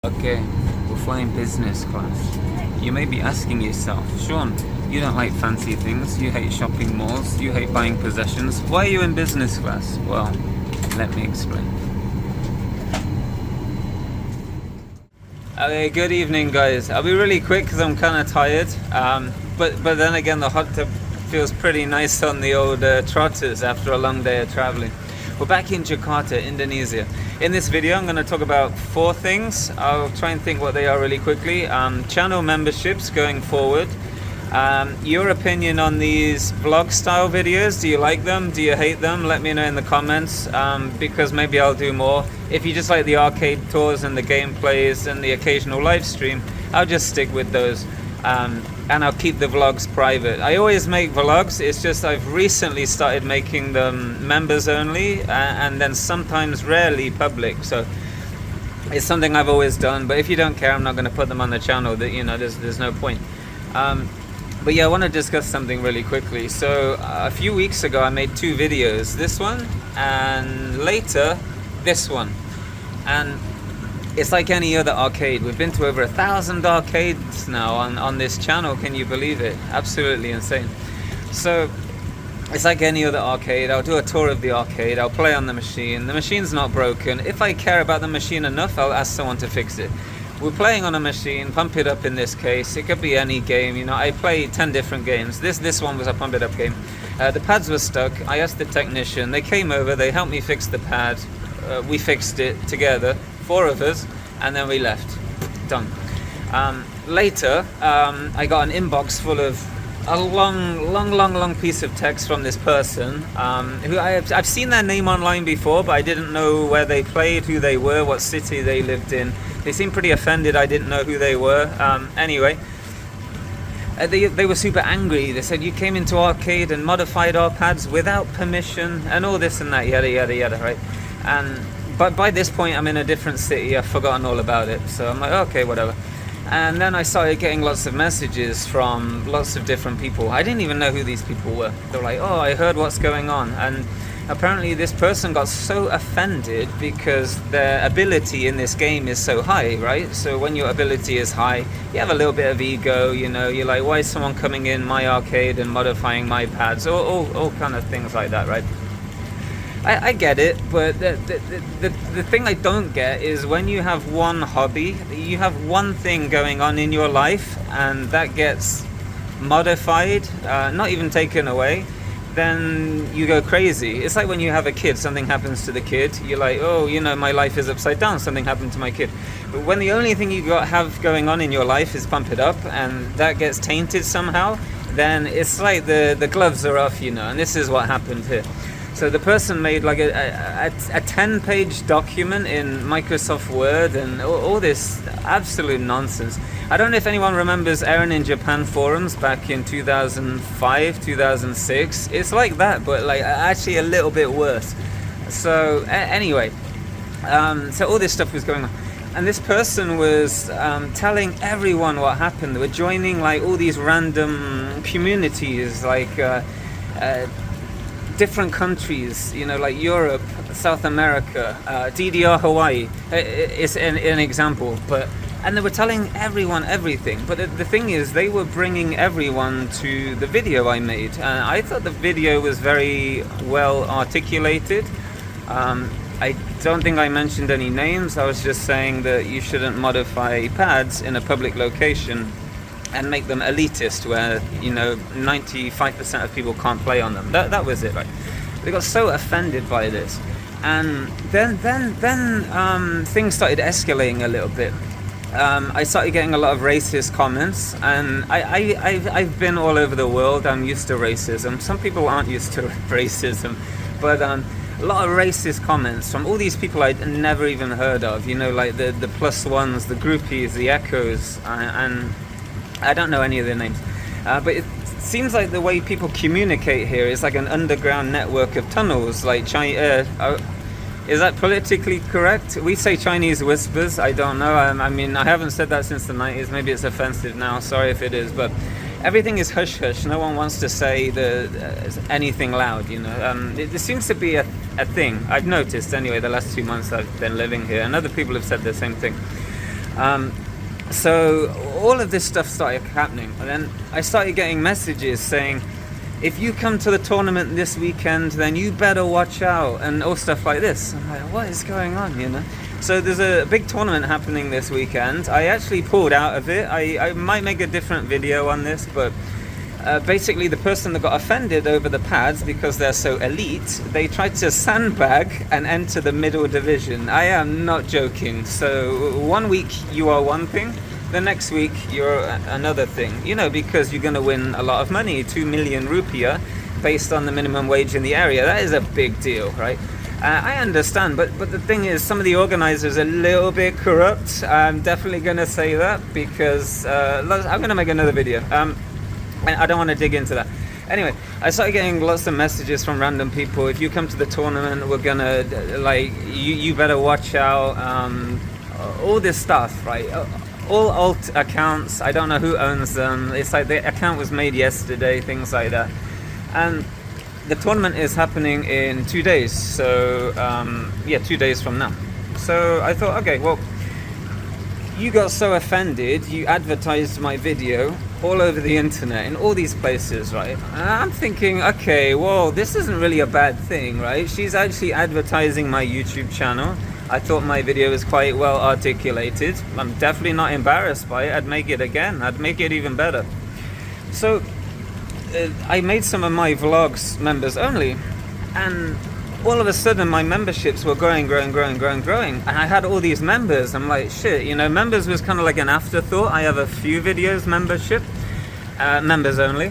Okay, we're flying business class. You may be asking yourself, Sean, you don't like fancy things, you hate shopping malls, you hate buying possessions. Why are you in business class? Well, let me explain. Okay, good evening guys. I'll be really quick because I'm kind of tired. But then again, the hot tub feels pretty nice on the old trotters after a long day of traveling. We're back in Jakarta, Indonesia. In this video, I'm going to talk about 4 things. I'll try and think what they are really quickly. Channel memberships going forward. Your opinion on these vlog style videos. Do you like them? Do you hate them? Let me know in the comments, because maybe I'll do more. If you just like the arcade tours and the gameplays and the occasional live stream, I'll just stick with those. And I'll keep the vlogs private. I always make vlogs, it's just I've recently started making them members only, and then sometimes rarely public, so it's something I've always done. But if you don't care, I'm not going to put them on the channel. That, you know, there's no point. But yeah, I want to discuss something really quickly. So a few weeks ago I made 2 videos, this one and later this one, and it's like any other arcade. We've been to over 1,000 arcades now on this channel. Can you believe it? Absolutely insane. So it's like any other arcade. I'll do a tour of the arcade. I'll play on the machine. The machine's not broken. If I care about the machine enough, I'll ask someone to fix it. We're playing on a machine, Pump It Up in this case. It could be any game. You know, I play 10 different games. This one was a Pump It Up game. The pads were stuck. I asked the technician. They came over. They helped me fix the pad. We fixed it together. 4 of us, and then we left. Done. Later, I got an inbox full of a long piece of text from this person, who I've seen their name online before, but I didn't know where they played, who they were, what city they lived in. They seemed pretty offended I didn't know who they were. Anyway, they were super angry. They said, you came into arcade and modified our pads without permission, and all this and that, yada yada yada, right? But by this point, I'm in a different city. I've forgotten all about it. So I'm like, okay, whatever. And then I started getting lots of messages from lots of different people. I didn't even know who these people were. They were like, oh, I heard what's going on. And apparently this person got so offended because their ability in this game is so high, right? So when your ability is high, you have a little bit of ego, you know. You're like, why is someone coming in my arcade and modifying my pads? All kind of things like that, right? I get it, but the thing I don't get is when you have one hobby, you have one thing going on in your life, and that gets modified, not even taken away, then you go crazy. It's like when you have a kid, something happens to the kid, you're like, oh, you know, my life is upside down, something happened to my kid. But when the only thing you have going on in your life is Pump It Up, and that gets tainted somehow, then it's like the gloves are off, you know, and this is what happened here. So the person made like a 10-page document in Microsoft Word and all this absolute nonsense. I don't know if anyone remembers Aaron in Japan forums back in 2005, 2006. It's like that, but like actually a little bit worse. So anyway, so all this stuff was going on. And this person was telling everyone what happened. They were joining like all these random communities, like different countries, you know, like Europe, South America, DDR, Hawaii is an example. And they were telling everyone everything. But the thing is, they were bringing everyone to the video I made. And I thought the video was very well articulated. I don't think I mentioned any names. I was just saying that you shouldn't modify pads in a public location and make them elitist, where, you know, 95% of people can't play on them. That was it, right? They got so offended by this, and then things started escalating a little bit. I started getting a lot of racist comments, and I've been all over the world. I'm used to racism. Some people aren't used to racism, but a lot of racist comments from all these people I'd never even heard of. You know, like the plus ones, the groupies, the echoes, and I don't know any of their names, but it seems like the way people communicate here is like an underground network of tunnels, like Chinese. Is that politically correct? We say Chinese whispers. I don't know. I mean, I haven't said that since the 90s. Maybe it's offensive now. Sorry if it is, but everything is hush hush. No one wants to say anything loud. You know, it seems to be a thing. I've noticed anyway. The last 2 months I've been living here, and other people have said the same thing. So all of this stuff started happening, and then I started getting messages saying, if you come to the tournament this weekend, then you better watch out, and all stuff like this. I'm like, what is going on, you know? So there's a big tournament happening this weekend. I actually pulled out of it. I might make a different video on this, but basically the person that got offended over the pads because they're so elite, they tried to sandbag and enter the middle division. I am not joking. So 1 week you are one thing, the next week you're another thing, you know, because you're going to win a lot of money, 2 million rupiah based on the minimum wage in the area. That is a big deal, right? I understand, but the thing is, some of the organizers are a little bit corrupt. I'm definitely going to say that because I'm going to make another video. I don't want to dig into that. Anyway, I started getting lots of messages from random people. If you come to the tournament, we're gonna you better watch out. All this stuff, right? All alt accounts. I don't know who owns them. It's like the account was made yesterday. Things like that. And the tournament is happening in 2 days. So 2 days from now. So I thought, okay, well, you got so offended, you advertised my video all over the internet in all these places, right? And I'm thinking, okay, well, this isn't really a bad thing, right? She's actually advertising my YouTube channel. I thought my video was quite well articulated. I'm definitely not embarrassed by it. I'd make it again. I'd make it even better. So I made some of my vlogs members only, and all of a sudden my memberships were growing, and I had all these members. I'm like, shit, you know, members was kind of like an afterthought. I have a few videos membership, members only,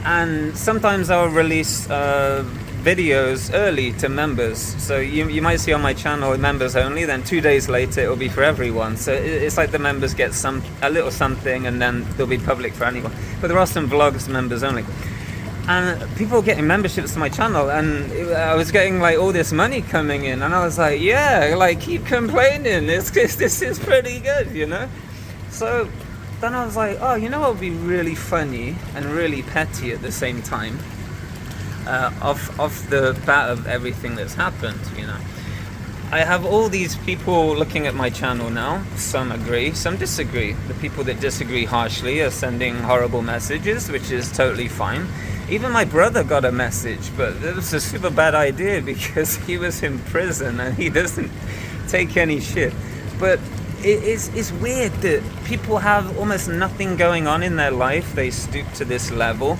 and sometimes I'll release videos early to members. So you might see on my channel members only, then 2 days later it will be for everyone. So it's like the members get a little something, and then they'll be public for anyone. But there are some vlogs members only. And people were getting memberships to my channel, and I was getting like all this money coming in, and I was like, yeah, like, keep complaining. This is pretty good, you know? So then I was like, oh, you know what would be really funny and really petty at the same time? Off the bat of everything that's happened, you know? I have all these people looking at my channel now. Some agree, some disagree. The people that disagree harshly are sending horrible messages, which is totally fine. Even my brother got a message, but it was a super bad idea because he was in prison and he doesn't take any shit. But it's weird that people have almost nothing going on in their life. They stoop to this level.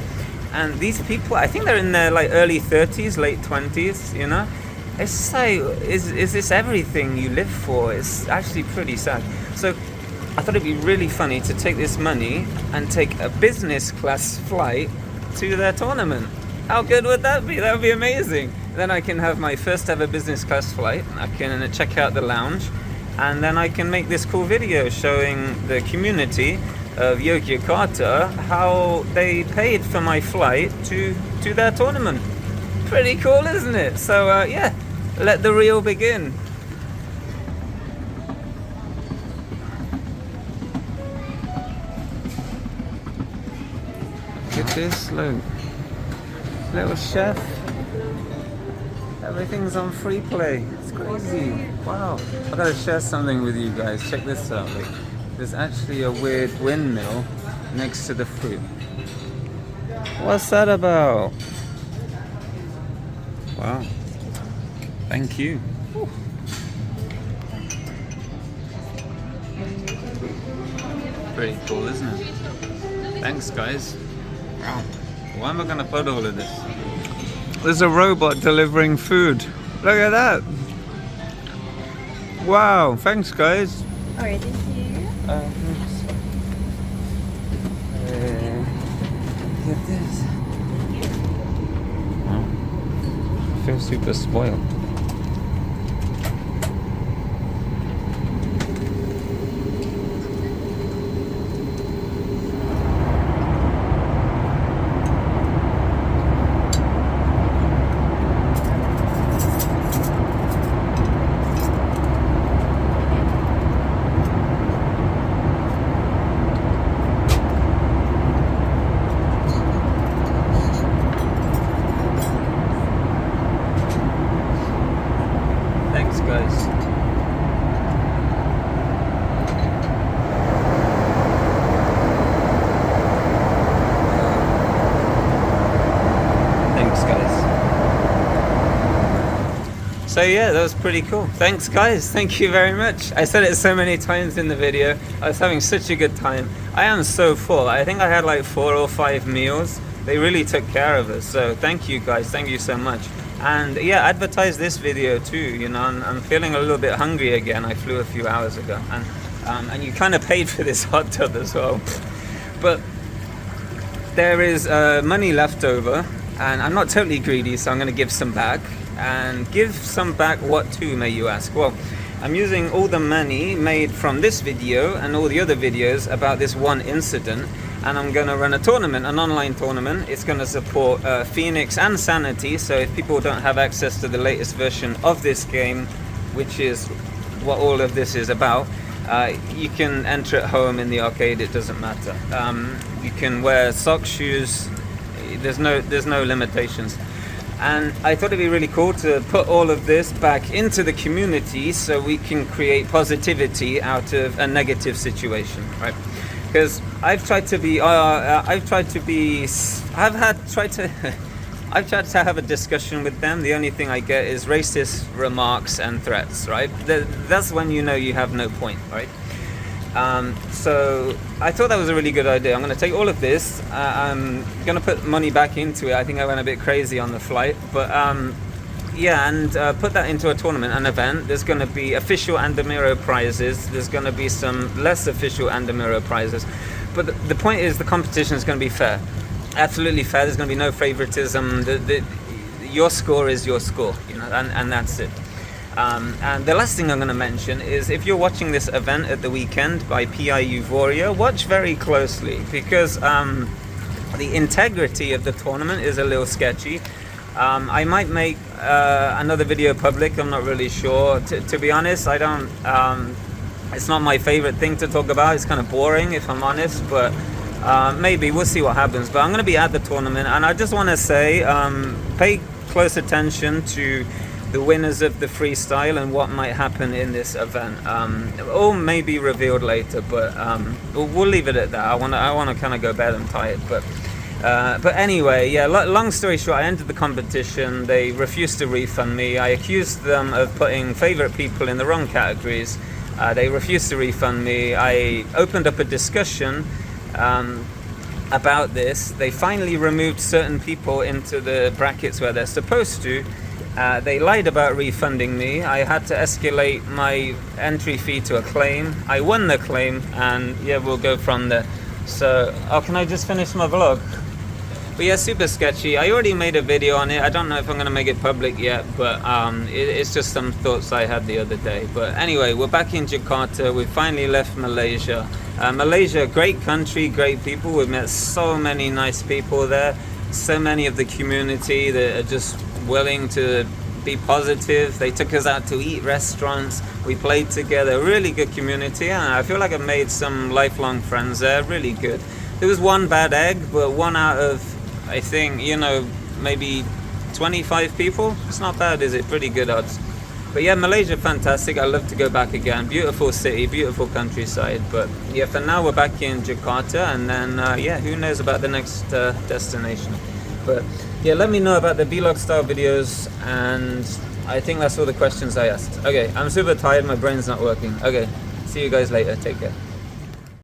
And these people, I think they're in their like early 30s, late 20s, you know? It's just like, is this everything you live for? It's actually pretty sad. So I thought it'd be really funny to take this money and take a business class flight to their tournament. How good would that be? That would be amazing. Then I can have my first ever business class flight. I can check out the lounge, and then I can make this cool video showing the community of Yogyakarta how they paid for my flight to their tournament. Pretty cool, isn't it? So yeah, let the reel begin. Look at this, look. Little chef. Everything's on free play. It's crazy. Wow. I gotta share something with you guys. Check this out. Like, there's actually a weird windmill next to the fruit. What's that about? Wow. Thank you. Whew. Pretty cool, isn't it? Thanks, guys. Wow. Why am I going to put all of this? There's a robot delivering food. Look at that. Wow. Thanks, guys. Alright, thank you. Look at this. Wow. I feel super spoiled. So yeah, that was pretty cool. Thanks guys, thank you very much. I said it so many times in the video. I was having such a good time. I am so full. I think I had like 4 or 5 meals. They really took care of us. So thank you guys, thank you so much. And yeah, advertise this video too. You know, I'm feeling a little bit hungry again. I flew a few hours ago, and you kind of paid for this hot tub as well. But there is money left over, and I'm not totally greedy, so I'm going to give some back. And give some back what to, may you ask? Well, I'm using all the money made from this video and all the other videos about this one incident, and I'm going to run a tournament, an online tournament. It's going to support Phoenix and Sanity, so if people don't have access to the latest version of this game, which is what all of this is about, you can enter at home in the arcade, it doesn't matter. You can wear socks, shoes, there's no limitations. And I thought it'd be really cool to put all of this back into the community so we can create positivity out of a negative situation, right? Because I've tried to have a discussion with them. The only thing I get is racist remarks and threats, right? That's when you know you have no point, right? So I thought that was a really good idea. I'm going to take all of this. I'm going to put money back into it. I think I went a bit crazy on the flight, but yeah, and put that into a tournament, an event. There's going to be official Andamiro prizes. There's going to be some less official Andamiro prizes. But the point is, the competition is going to be fair, absolutely fair. There's going to be no favoritism. Your score is your score, you know, and that's it. And the last thing I'm going to mention is, if you're watching this event at the weekend by PIUVORIA, watch very closely, because the integrity of the tournament is a little sketchy. I might make another video public, I'm not really sure. To be honest, I don't. It's not my favorite thing to talk about. It's kind of boring, if I'm honest, but maybe we'll see what happens. But I'm going to be at the tournament, and I just want to say, pay close attention to the winners of the freestyle and what might happen in this event. All may be revealed later, but we'll leave it at that. I want to kind of go bed. I'm tired, but anyway, yeah. Long story short, I entered the competition. They refused to refund me. I accused them of putting favorite people in the wrong categories. They refused to refund me. I opened up a discussion about this. They finally removed certain people into the brackets where they're supposed to. They lied about refunding me. I had to escalate my entry fee to a claim. I won the claim, and yeah, we'll go from there. So, can I just finish my vlog? But yeah, super sketchy. I already made a video on it. I don't know if I'm going to make it public yet, but it's just some thoughts I had the other day. But anyway, we're back in Jakarta. We finally left Malaysia. Malaysia, great country, great people. We've met so many nice people there. So many of the community that are just willing to be positive. They took us out to eat restaurants. We played together. Really good community, and I feel like I've made some lifelong friends there. Really good. There was one bad egg, but 1 out of, I think, you know, maybe 25 people. It's not bad, is it? Pretty good odds. But yeah, Malaysia, fantastic. I'd love to go back again. Beautiful city, beautiful countryside. But yeah, for now we're back in Jakarta, and then yeah, who knows about the next destination. But yeah, let me know about the vlog style videos, and I think that's all the questions I asked. Okay, I'm super tired, my brain's not working. Okay, see you guys later, take care.